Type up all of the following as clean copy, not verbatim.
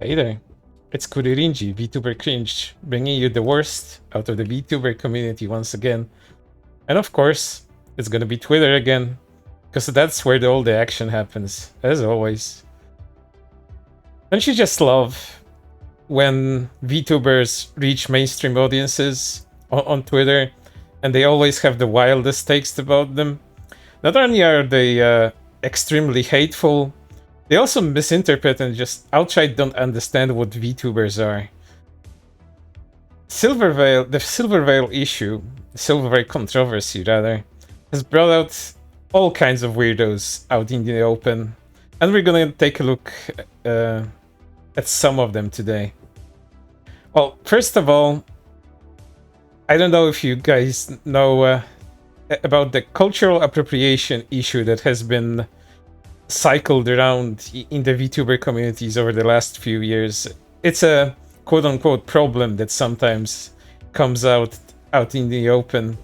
Hey there, it's Kuri Rinji, VTuber Cringe, bringing you the worst out of the VTuber community once again. And of course, it's gonna be Twitter again, because that's where all the action happens, as always. Don't you just love when VTubers reach mainstream audiences on Twitter, and they always have the wildest takes about them? Not only are they extremely hateful, they also misinterpret and just outright don't understand what VTubers are. The Silver Veil issue, the Silver Veil controversy rather, has brought out all kinds of weirdos out in the open, and we're gonna take a look at some of them today. Well, first of all, I don't know if you guys know about the cultural appropriation issue that has been cycled around in the VTuber communities over the last few years. It's a quote-unquote problem that sometimes comes out in the open,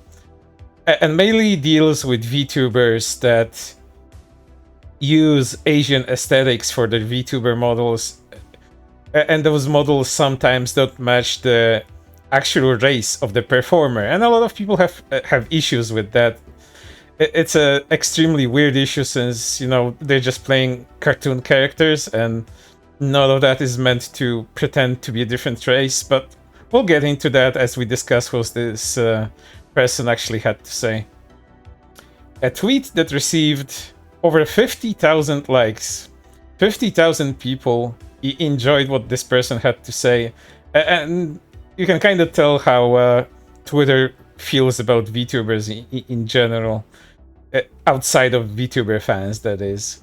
and mainly deals with VTubers that use Asian aesthetics for their VTuber models, and those models sometimes don't match the actual race of the performer, and a lot of people have issues with that. It's a extremely weird issue since, you know, they're just playing cartoon characters and none of that is meant to pretend to be a different race, but we'll get into that as we discuss what this person actually had to say. A tweet that received over 50,000 likes. 50,000 people enjoyed what this person had to say, and you can kind of tell how Twitter feels about VTubers in general. Outside of VTuber fans, that is.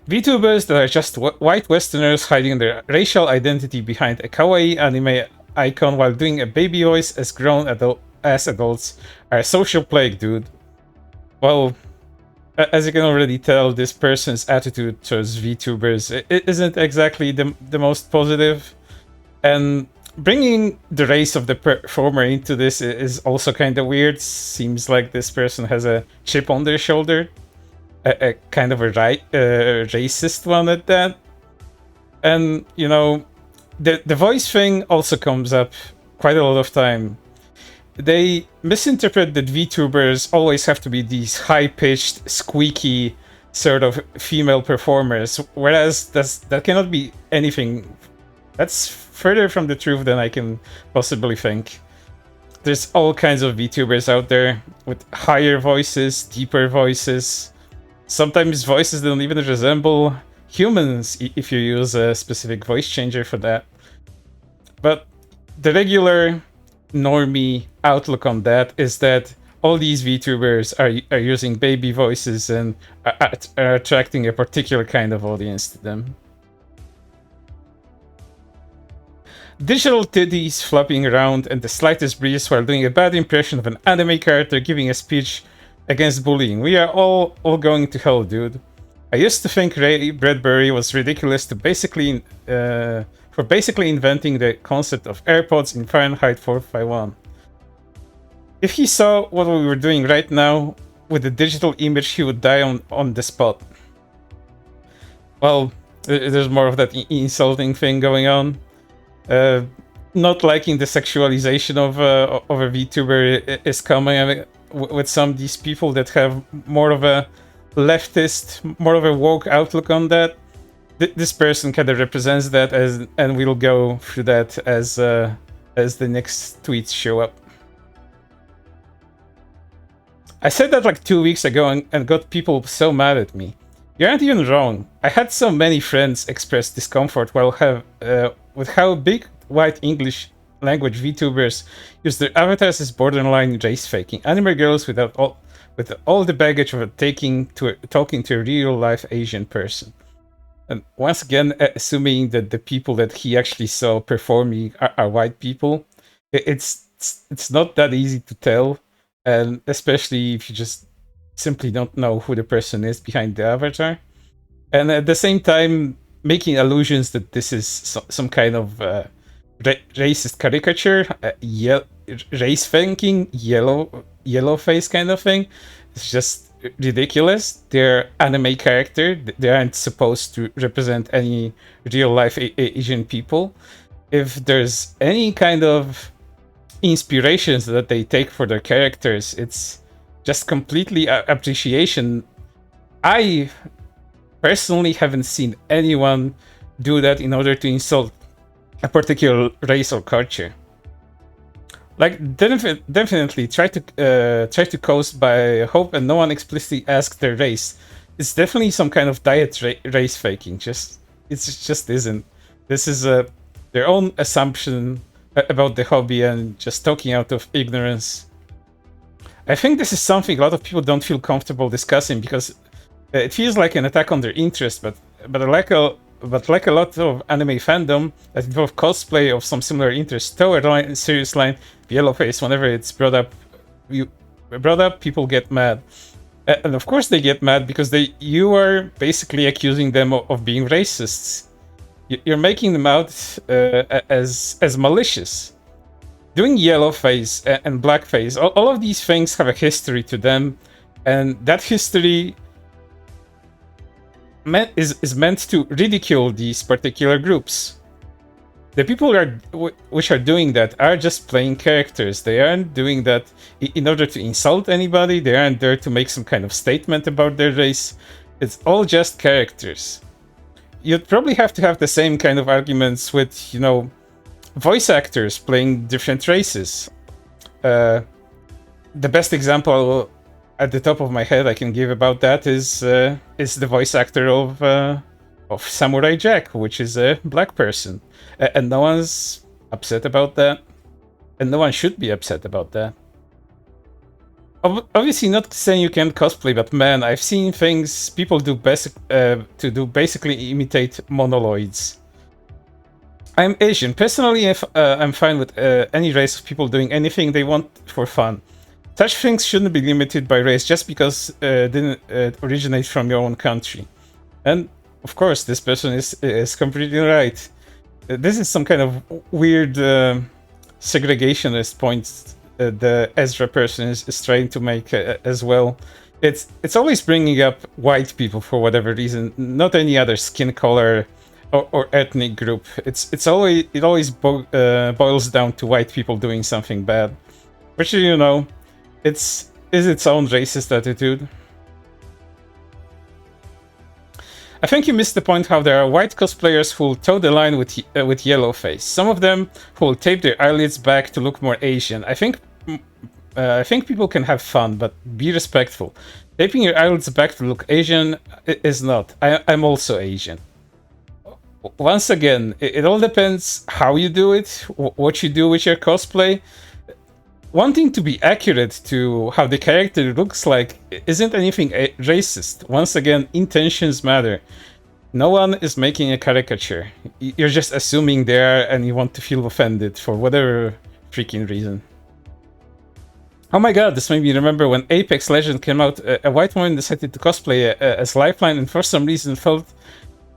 VTubers that are just white Westerners hiding their racial identity behind a kawaii anime icon while doing a baby voice as grown as adults are a social plague, dude. Well, as you can already tell, this person's attitude towards VTubers isn't exactly the most positive, and bringing the race of the performer into this is also kind of weird. Seems like this person has a chip on their shoulder, a kind of a racist one at that. And, you know, the voice thing also comes up quite a lot of time. They misinterpret that VTubers always have to be these high-pitched, squeaky sort of female performers, whereas that cannot be anything. That's further from the truth than I can possibly think. There's all kinds of VTubers out there with higher voices, deeper voices. Sometimes voices don't even resemble humans if you use a specific voice changer for that. But the regular normie outlook on that is that all these VTubers are using baby voices and are attracting a particular kind of audience to them. Digital titties flopping around and the slightest breeze while doing a bad impression of an anime character giving a speech against bullying. We are all going to hell, dude. I used to think Ray Bradbury was ridiculous for basically inventing the concept of AirPods in Fahrenheit 451. If he saw what we were doing right now with the digital image, he would die on the spot. Well, there's more of that insulting thing going on. Not liking the sexualization of a VTuber is coming with some of these people that have more of a leftist, more of a woke outlook on that. This person kind of represents that, and we'll go through that as the next tweets show up. I said that like 2 weeks ago and got people so mad at me. You aren't even wrong. I had so many friends express discomfort with how big white English language VTubers use their avatars as borderline race faking anime girls with all the baggage of talking to a real life Asian person. And once again, assuming that the people that he actually saw performing are white people, it's not that easy to tell, and especially if you just simply don't know who the person is behind the avatar. And at the same time, making allusions that this is some kind of racist caricature, race thinking, yellow face kind of thing. It's just ridiculous. They're anime character. They aren't supposed to represent any real life Asian people. If there's any kind of inspirations that they take for their characters, it's just completely appreciation. I personally haven't seen anyone do that in order to insult a particular race or culture. Like, definitely try to coast by hope and no one explicitly asked their race. It's definitely some kind of diet race faking. It just isn't. This is their own assumption about the hobby and just talking out of ignorance. I think this is something a lot of people don't feel comfortable discussing because it feels like an attack on their interest, but like a lot of anime fandom that involve cosplay of some similar interest, toward a serious line, Yellowface, whenever it's brought up, people get mad. And of course they get mad because you are basically accusing them of being racists. You're making them out as malicious. Doing yellowface and blackface, all of these things have a history to them, and that history is meant to ridicule these particular groups. The people which are doing that are just playing characters. They aren't doing that in order to insult anybody. They aren't there to make some kind of statement about their race. It's all just characters. You'd probably have to have the same kind of arguments with, voice actors playing different races. The best example at the top of my head I can give about that is the voice actor of Samurai Jack, which is a black person, and no one's upset about that, and no one should be upset about that. Obviously, not saying you can't cosplay, but man, I've seen things people do to basically imitate monoloids. I'm Asian. Personally, I'm fine with any race of people doing anything they want for fun. Such things shouldn't be limited by race just because didn't originate from your own country. And of course, this person is completely right. This is some kind of weird segregationist point the Ezra person is trying to make as well. It's always bringing up white people for whatever reason, not any other skin color or ethnic group. It always boils down to white people doing something bad, which is its own racist attitude. I think you missed the point how there are white cosplayers who will toe the line with yellowface. Some of them who will tape their eyelids back to look more Asian. I think people can have fun, but be respectful. Taping your eyelids back to look Asian is not. I'm also Asian. Once again, it all depends how you do it, what you do with your cosplay. Wanting to be accurate to how the character looks like isn't anything racist. Once again, intentions matter. No one is making a caricature. You're just assuming they are and you want to feel offended for whatever freaking reason. Oh my god, this made me remember when Apex Legends came out, a white woman decided to cosplay as Lifeline and for some reason felt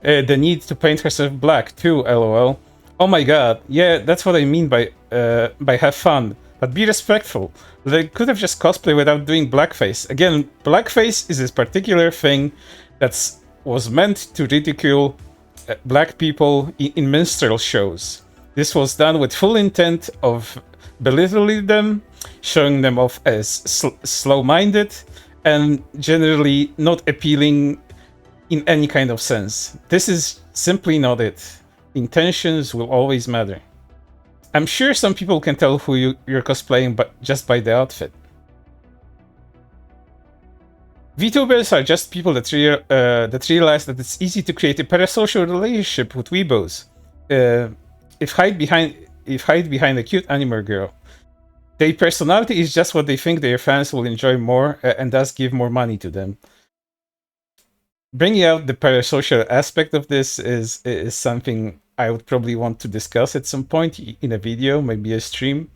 the need to paint herself black too, lol. Oh my god, yeah, that's what I mean by have fun. But be respectful. They could have just cosplayed without doing blackface. Again, blackface is this particular thing that was meant to ridicule black people in minstrel shows. This was done with full intent of belittling them, showing them off as slow-minded, and generally not appealing in any kind of sense. This is simply not it. Intentions will always matter. I'm sure some people can tell who you're cosplaying just by the outfit. VTubers are just people that realize that it's easy to create a parasocial relationship with weebos. If hide behind a cute anime girl. Their personality is just what they think their fans will enjoy more, and thus give more money to them. Bringing out the parasocial aspect of this is something I would probably want to discuss at some point in a video, maybe a stream.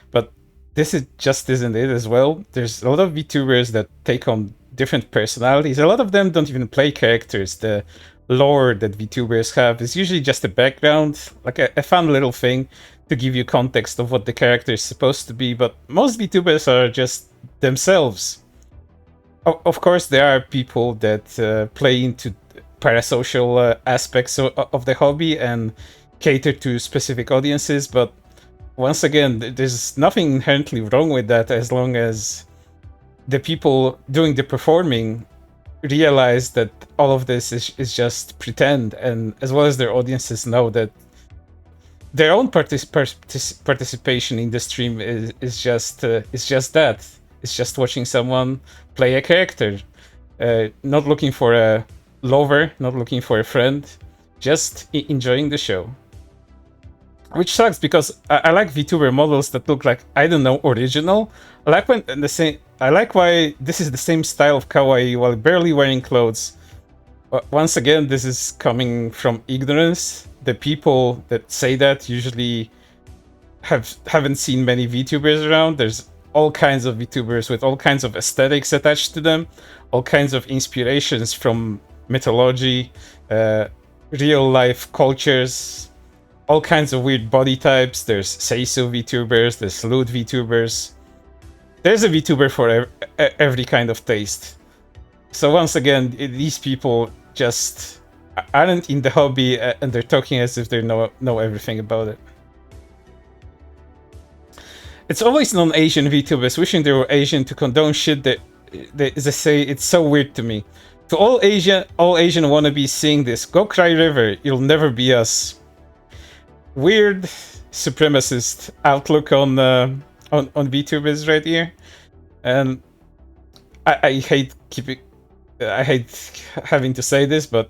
But this just isn't it as well. There's a lot of VTubers that take on different personalities. A lot of them don't even play characters. The lore that VTubers have is usually just a background, like a fun little thing to give you context of what the character is supposed to be. But most VTubers are just themselves. Of course, there are people that play into parasocial aspects of the hobby and cater to specific audiences, but once again, there's nothing inherently wrong with that as long as the people doing the performing realize that all of this is just pretend, and as well as their audiences know that their own participation in the stream is just that. It's just watching someone play a character, not looking for a lover, not looking for a friend, just enjoying the show. Which sucks because I like VTuber models that look like, I don't know, original. I like when the same. I like why this is the same style of kawaii while barely wearing clothes. Once again, this is coming from ignorance. The people that say that usually haven't seen many VTubers around. There's all kinds of VTubers with all kinds of aesthetics attached to them, all kinds of inspirations from mythology, real life cultures, all kinds of weird body types. There's Seisu VTubers, there's lewd VTubers. There's a VTuber for every kind of taste. So once again, these people just aren't in the hobby and they're talking as if they know everything about it. It's always non-Asian VTubers wishing they were Asian to condone shit that they say. It's so weird to me. To all Asian wannabes seeing this, go cry river. You'll never be us. Weird supremacist outlook on VTubers right here, and I hate having to say this, but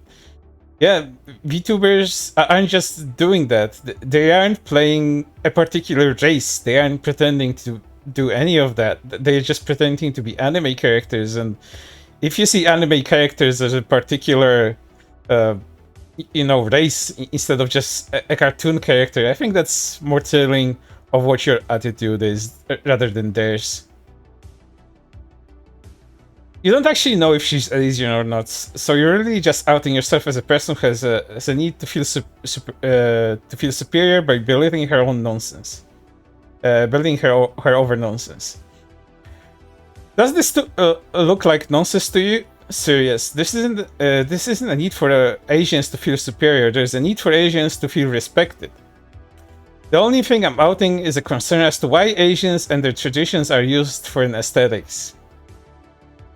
yeah, VTubers aren't just doing that. They aren't playing a particular race. They aren't pretending to do any of that. They're just pretending to be anime characters. And if you see anime characters as a particular, race instead of just a cartoon character, I think that's more telling of what your attitude is rather than theirs. You don't actually know if she's Asian or not, so you're really just outing yourself as a person who has a need to feel superior by believing her own nonsense, believing her over nonsense. Does this look like nonsense to you? Serious. This isn't a need for Asians to feel superior. There's a need for Asians to feel respected. The only thing I'm outing is a concern as to why Asians and their traditions are used for an aesthetics.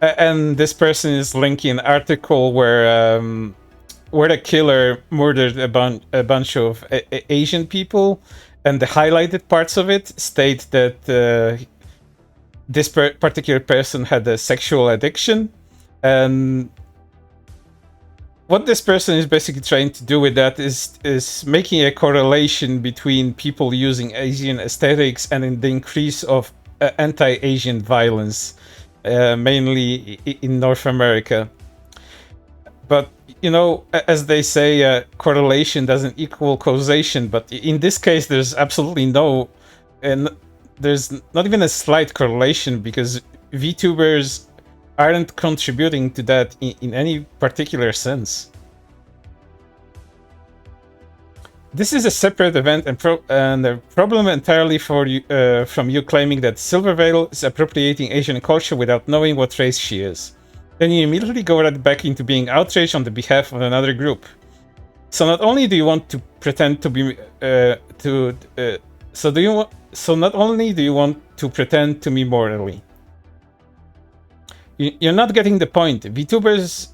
And this person is linking an article where the killer murdered a bunch of Asian people, and the highlighted parts of it state that this particular person had a sexual addiction, and what this person is basically trying to do with that is making a correlation between people using Asian aesthetics and the increase of anti-Asian violence. Mainly in North America. But, as they say, correlation doesn't equal causation, but in this case there's absolutely there's not even a slight correlation, because VTubers aren't contributing to that in any particular sense. This is a separate event and a problem entirely from you claiming that Silverveil is appropriating Asian culture without knowing what race she is. Then you immediately go right back into being outraged on the behalf of another group. So not only do you want to pretend to be not only do you want to pretend to me morally. You're not getting the point. VTubers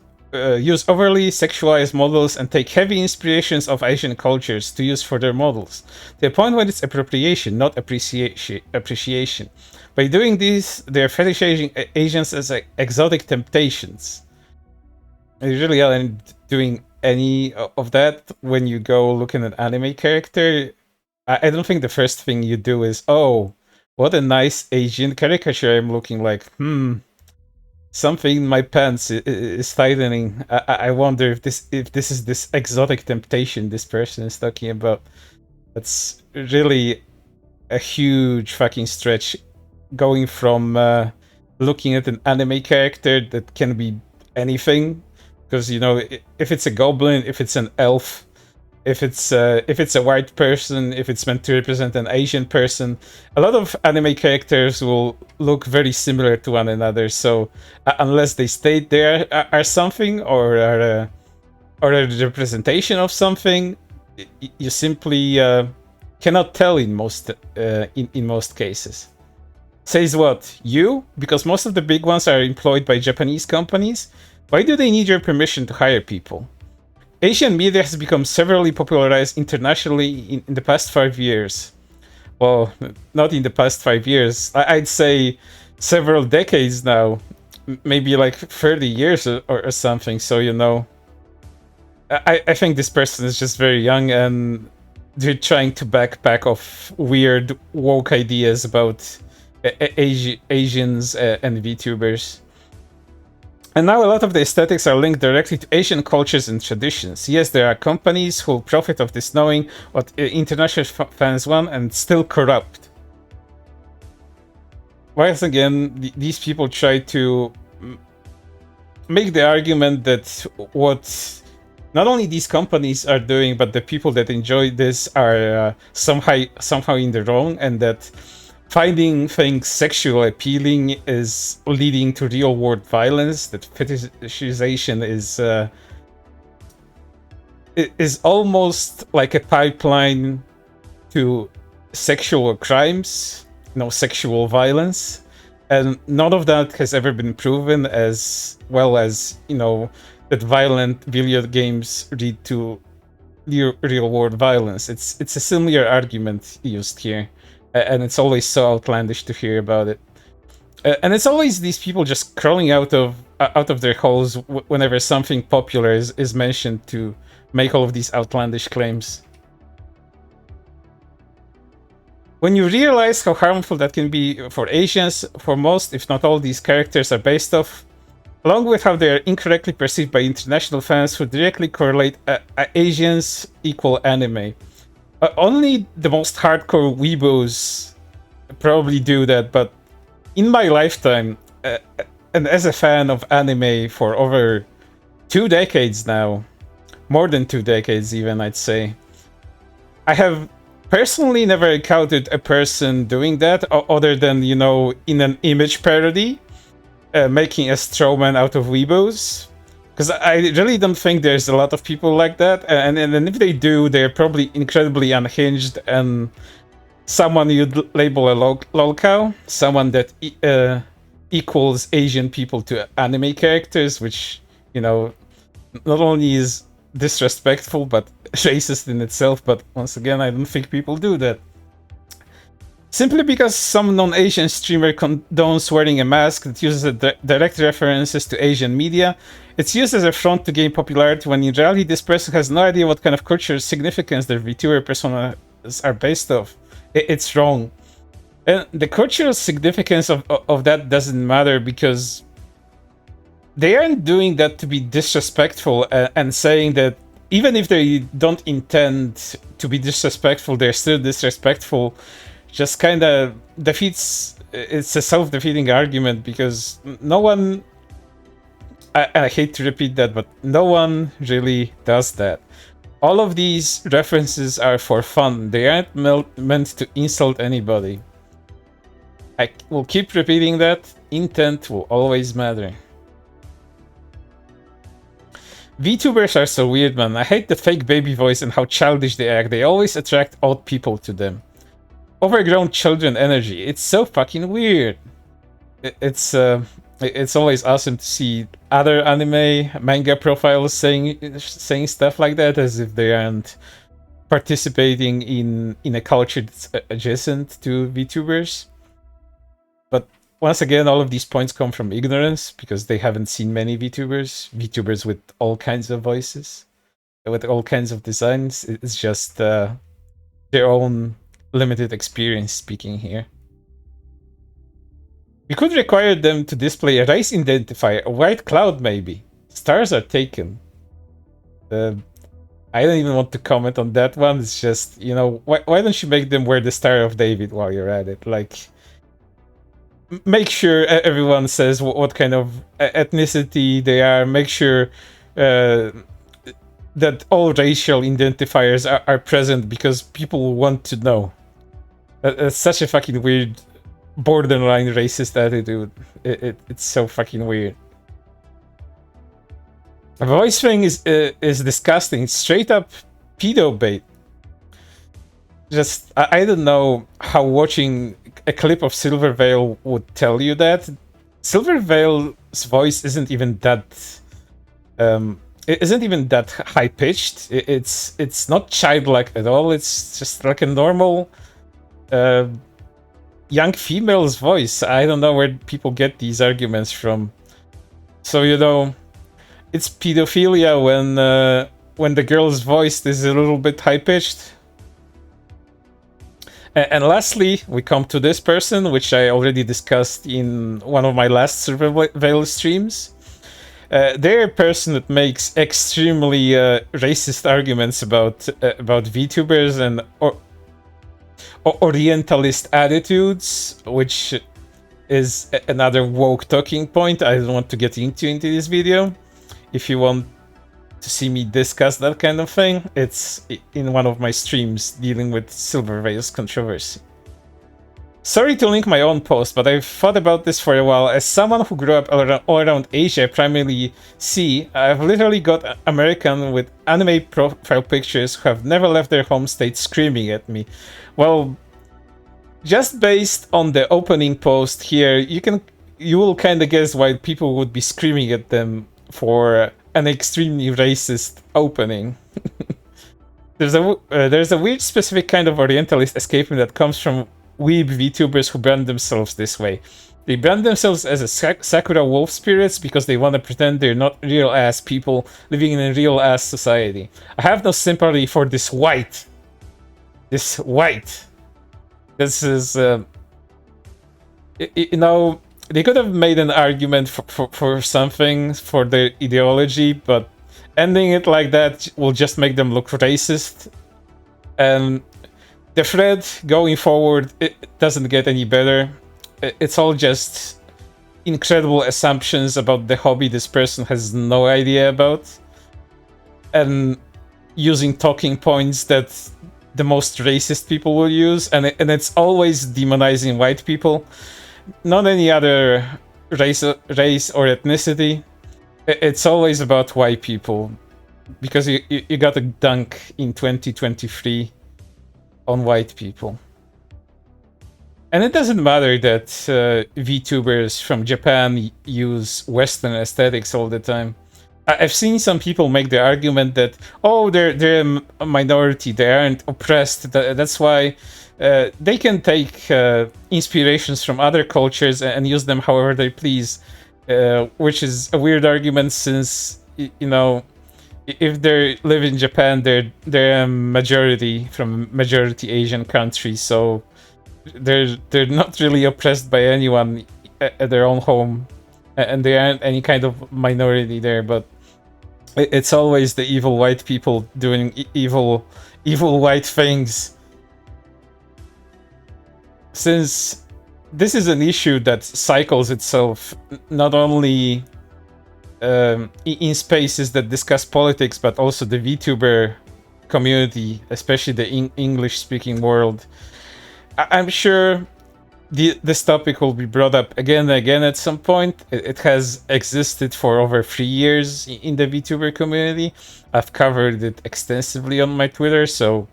use overly sexualized models and take heavy inspirations of Asian cultures to use for their models, to the point where it's appropriation, not appreciation. By doing this, they're fetishizing Asians as exotic temptations. They really aren't doing any of that when you go looking at an anime character. I don't think the first thing you do is, oh, what a nice Asian caricature I'm looking like. Something in my pants is tightening. I wonder if this is this exotic temptation this person is talking about. That's really a huge fucking stretch, going from looking at an anime character that can be anything, because if it's a goblin, if it's an elf, if it's a white person, if it's meant to represent an Asian person, a lot of anime characters will look very similar to one another. So unless they state they are something or a representation of something, you simply cannot tell in most in most cases. Says what? You? Because most of the big ones are employed by Japanese companies. Why do they need your permission to hire people? Asian media has become severely popularized internationally in the past 5 years. Well, not in the past 5 years. I'd say several decades now. Maybe like 30 years or something. So, you know, I think this person is just very young and they're trying to backpack off weird woke ideas about Asians and VTubers. And now a lot of the aesthetics are linked directly to Asian cultures and traditions. Yes, there are companies who profit of this knowing what international fans want and still corrupt. Once again, these people try to make the argument that what not only these companies are doing, but the people that enjoy this are somehow in the wrong, and that finding things sexually appealing is leading to real-world violence. That fetishization is almost like a pipeline to sexual crimes, sexual violence, and none of that has ever been proven, as well as that violent video games lead to real-world violence. It's a similar argument used here. And it's always so outlandish to hear about it. And it's always these people just crawling out of their holes whenever something popular is mentioned to make all of these outlandish claims. When you realize how harmful that can be for Asians, for most, if not all, these characters are based off, along with how they are incorrectly perceived by international fans who directly correlate Asians equal anime. Only the most hardcore weebos probably do that, but in my lifetime, and as a fan of anime for over 2 decades now, more than 2 decades even, I'd say, I have personally never encountered a person doing that other than, in an image parody, making a strawman out of weebos. Because I really don't think there's a lot of people like that, and if they do, they're probably incredibly unhinged and someone you'd label a lolcow, someone that equals Asian people to anime characters, which, not only is disrespectful, but racist in itself, but once again, I don't think people do that. Simply because some non-Asian streamer condones wearing a mask that uses direct references to Asian media, it's used as a front to gain popularity, when in reality this person has no idea what kind of cultural significance their VTuber personas are based off. It's wrong. And the cultural significance of that doesn't matter, because they aren't doing that to be disrespectful and saying that even if they don't intend to be disrespectful, they're still disrespectful. Just kind of defeats. It's a self-defeating argument, because no one, I hate to repeat that, but no one really does that. All of these references are for fun. They aren't meant to insult anybody. I will keep repeating that. Intent will always matter. VTubers are so weird, man. I hate the fake baby voice and how childish they act. They always attract odd people to them. Overgrown children energy. It's so fucking weird. It's always awesome to see other anime manga profiles saying stuff like that, as if they aren't participating in a culture that's adjacent to VTubers. But once again, all of these points come from ignorance, because they haven't seen many VTubers with all kinds of voices, with all kinds of designs. It's just their own limited experience speaking here. We could require them to display a race identifier, a white cloud maybe. Stars are taken. I don't even want to comment on that one. It's just, why don't you make them wear the Star of David while you're at it? Like, make sure everyone says what kind of ethnicity they are. Make sure that all racial identifiers are present because people want to know. That's such a fucking weird, borderline racist attitude. It's so fucking weird. The voice thing is disgusting. It's straight up pedo bait. Just I don't know how watching a clip of Silvervale would tell you that. Silvervale's voice isn't even that it isn't even that high pitched. It's not childlike at all. It's just like a normal young female's voice. I don't know where people get these arguments from. So you know, it's pedophilia when the girl's voice is a little bit high pitched. And lastly, we come to this person, which I already discussed in one of my last Survival streams. They're a person that makes extremely racist arguments about VTubers and Orientalist attitudes, which is another woke talking point I don't want to get into this video. If you want to see me discuss that kind of thing, it's in one of my streams dealing with Silvervale's controversy. Sorry to link my own post, but I've thought about this for a while. As someone who grew up all around Asia, primarily C, I've literally got American with anime profile pictures who have never left their home state screaming at me. Well, just based on the opening post here, you will kind of guess why people would be screaming at them for an extremely racist opening. There's a weird specific kind of Orientalist escapism that comes from weeb VTubers who brand themselves this way. They brand themselves as a Sakura wolf spirits because they want to pretend they're not real ass people living in a real ass society. I have no sympathy for this white. This is you know, they could have made an argument for something, for their ideology, but ending it like that will just make them look racist. And the thread going forward, it doesn't get any better. It's all just incredible assumptions about the hobby this person has no idea about. And using talking points that the most racist people will use. And it's always demonizing white people. Not any other race or ethnicity. It's always about white people, because you got to dunk in 2023 on white people. And it doesn't matter that VTubers from Japan use Western aesthetics all the time. I've seen some people make the argument that, oh, they're a minority, they aren't oppressed, that's why they can take inspirations from other cultures and use them however they please, which is a weird argument since, you know, if they live in Japan, they're a majority from majority Asian country, so they're not really oppressed by anyone at their own home, and they aren't any kind of minority there. But it's always the evil white people doing evil white things. Since this is an issue that cycles itself not only in spaces that discuss politics, but also the VTuber community, especially the English-speaking world, I'm sure this topic will be brought up again and again at some point. It has existed for over 3 years in the VTuber community. I've covered it extensively on my Twitter, so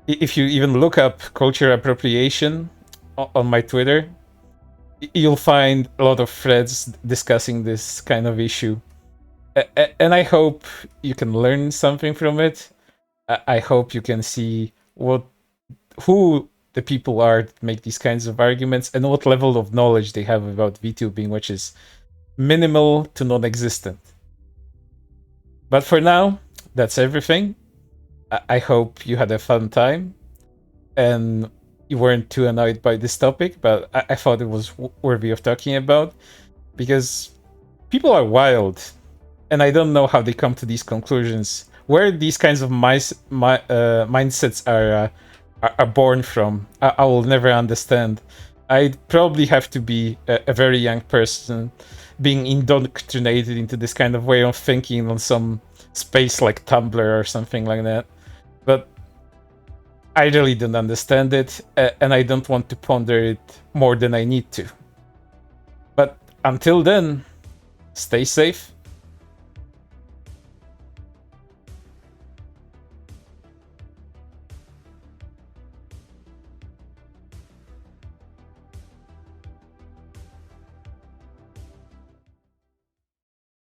if you even look up culture appropriation on my Twitter, you'll find a lot of threads discussing this kind of issue. And I hope you can learn something from it. I hope you can see who the people are that make these kinds of arguments and what level of knowledge they have about VTubing, which is minimal to non-existent. But for now, that's everything. I hope you had a fun time and you weren't too annoyed by this topic, but I thought it was worthy of talking about, because people are wild and I don't know how they come to these conclusions, where these kinds of mindsets are born from. I will never understand. I'd probably have to be a very young person being indoctrinated into this kind of way of thinking on some space like Tumblr or something like that. But I really don't understand it, and I don't want to ponder it more than I need to. But until then, stay safe